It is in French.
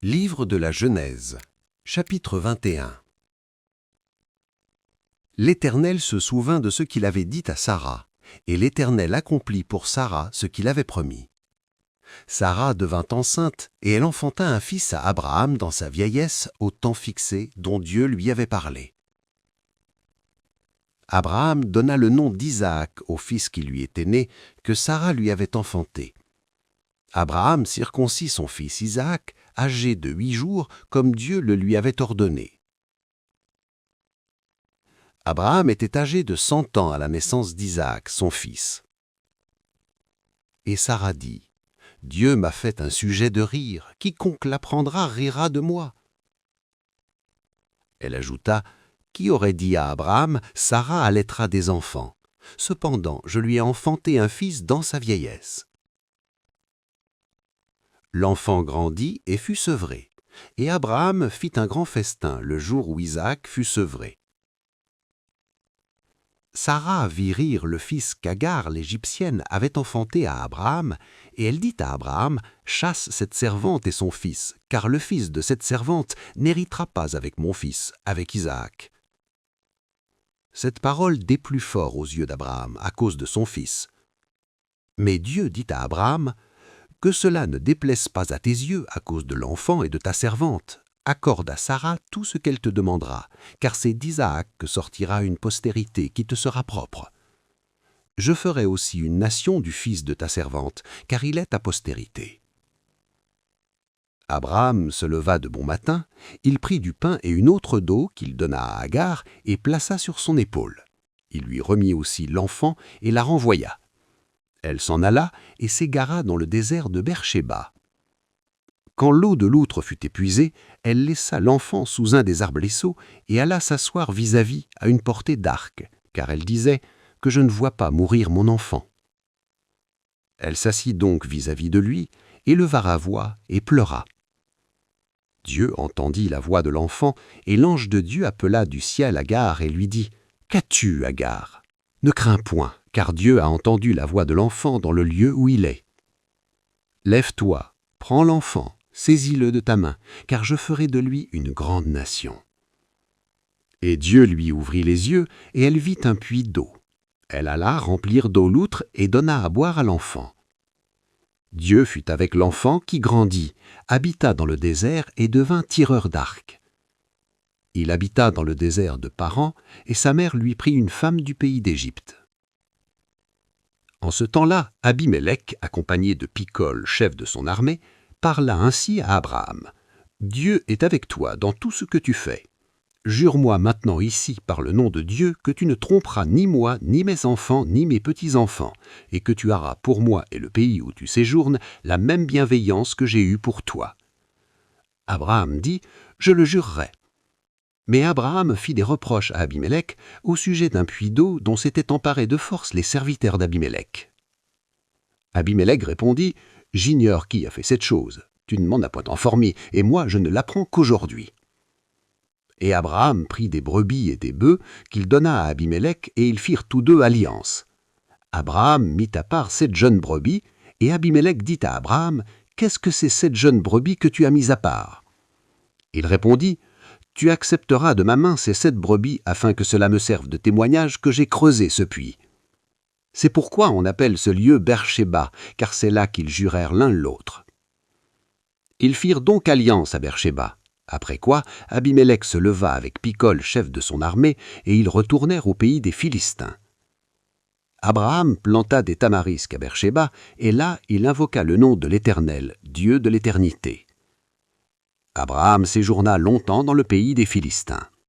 Livre de la Genèse, chapitre 21. L'Éternel se souvint de ce qu'il avait dit à Sara, et l'Éternel accomplit pour Sara ce qu'il avait promis. Sara devint enceinte, et elle enfanta un fils à Abraham dans sa vieillesse, au temps fixé dont Dieu lui avait parlé. Abraham donna le nom d'Isaac au fils qui lui était né, que Sara lui avait enfanté. Abraham circoncit son fils Isaac, âgé de 8 jours, comme Dieu le lui avait ordonné. Abraham était âgé de 100 ans à la naissance d'Isaac, son fils. Et Sara dit, « Dieu m'a fait un sujet de rire, quiconque l'apprendra rira de moi. » Elle ajouta, « Qui aurait dit à Abraham, Sara allaitera des enfants. Cependant, je lui ai enfanté un fils dans sa vieillesse. » L'enfant grandit et fut sevré, et Abraham fit un grand festin le jour où Isaac fut sevré. Sara vit rire le fils qu'Agar, l'Égyptienne, avait enfanté à Abraham, et elle dit à Abraham, « Chasse cette servante et son fils, car le fils de cette servante n'héritera pas avec mon fils, avec Isaac. » Cette parole déplut fort aux yeux d'Abraham à cause de son fils. Mais Dieu dit à Abraham, « Que cela ne déplaise pas à tes yeux à cause de l'enfant et de ta servante. Accorde à Sara tout ce qu'elle te demandera, car c'est d'Isaac que sortira une postérité qui te sera propre. Je ferai aussi une nation du fils de ta servante, car il est ta postérité. » Abraham se leva de bon matin, il prit du pain et une autre d'eau qu'il donna à Agar et plaça sur son épaule. Il lui remit aussi l'enfant et la renvoya. Elle s'en alla et s'égara dans le désert de Beer-Shéba. Quand l'eau de l'outre fut épuisée, elle laissa l'enfant sous un des arbrisseaux et alla s'asseoir vis-à-vis à une portée d'arc, car elle disait que je ne vois pas mourir mon enfant. Elle s'assit donc vis-à-vis de lui, éleva la voix et pleura. Dieu entendit la voix de l'enfant, et l'ange de Dieu appela du ciel Agar et lui dit « Qu'as-tu, Agar ? Ne crains point, car Dieu a entendu la voix de l'enfant dans le lieu où il est. Lève-toi, prends l'enfant, saisis-le de ta main, car je ferai de lui une grande nation. » Et Dieu lui ouvrit les yeux, et elle vit un puits d'eau. Elle alla remplir d'eau l'outre et donna à boire à l'enfant. Dieu fut avec l'enfant qui grandit, habita dans le désert et devint tireur d'arc. Il habita dans le désert de Paran, et sa mère lui prit une femme du pays d'Égypte. En ce temps-là, Abimélec, accompagné de Picol, chef de son armée, parla ainsi à Abraham. « Dieu est avec toi dans tout ce que tu fais. Jure-moi maintenant ici par le nom de Dieu que tu ne tromperas ni moi, ni mes enfants, ni mes petits-enfants, et que tu auras pour moi et le pays où tu séjournes la même bienveillance que j'ai eue pour toi. » Abraham dit « Je le jurerai. » Mais Abraham fit des reproches à Abimélec au sujet d'un puits d'eau dont s'étaient emparés de force les serviteurs d'Abimélec. Abimélec répondit « J'ignore qui a fait cette chose. Tu ne m'en as point informé, et moi je ne l'apprends qu'aujourd'hui. » Et Abraham prit des brebis et des bœufs qu'il donna à Abimélec, et ils firent tous deux alliance. Abraham mit à part 7 jeunes brebis, et Abimélec dit à Abraham « Qu'est-ce que c'est 7 jeunes brebis que tu as mis à part ?» Il répondit « Tu accepteras de ma main ces 7 brebis afin que cela me serve de témoignage que j'ai creusé ce puits. » C'est pourquoi on appelle ce lieu Beer-Shéba, car c'est là qu'ils jurèrent l'un l'autre. Ils firent donc alliance à Beer-Shéba, après quoi Abimélec se leva avec Picol, chef de son armée, et ils retournèrent au pays des Philistins. Abraham planta des tamarisques à Beer-Shéba, et là il invoqua le nom de l'Éternel, Dieu de l'éternité. Abraham séjourna longtemps dans le pays des Philistins.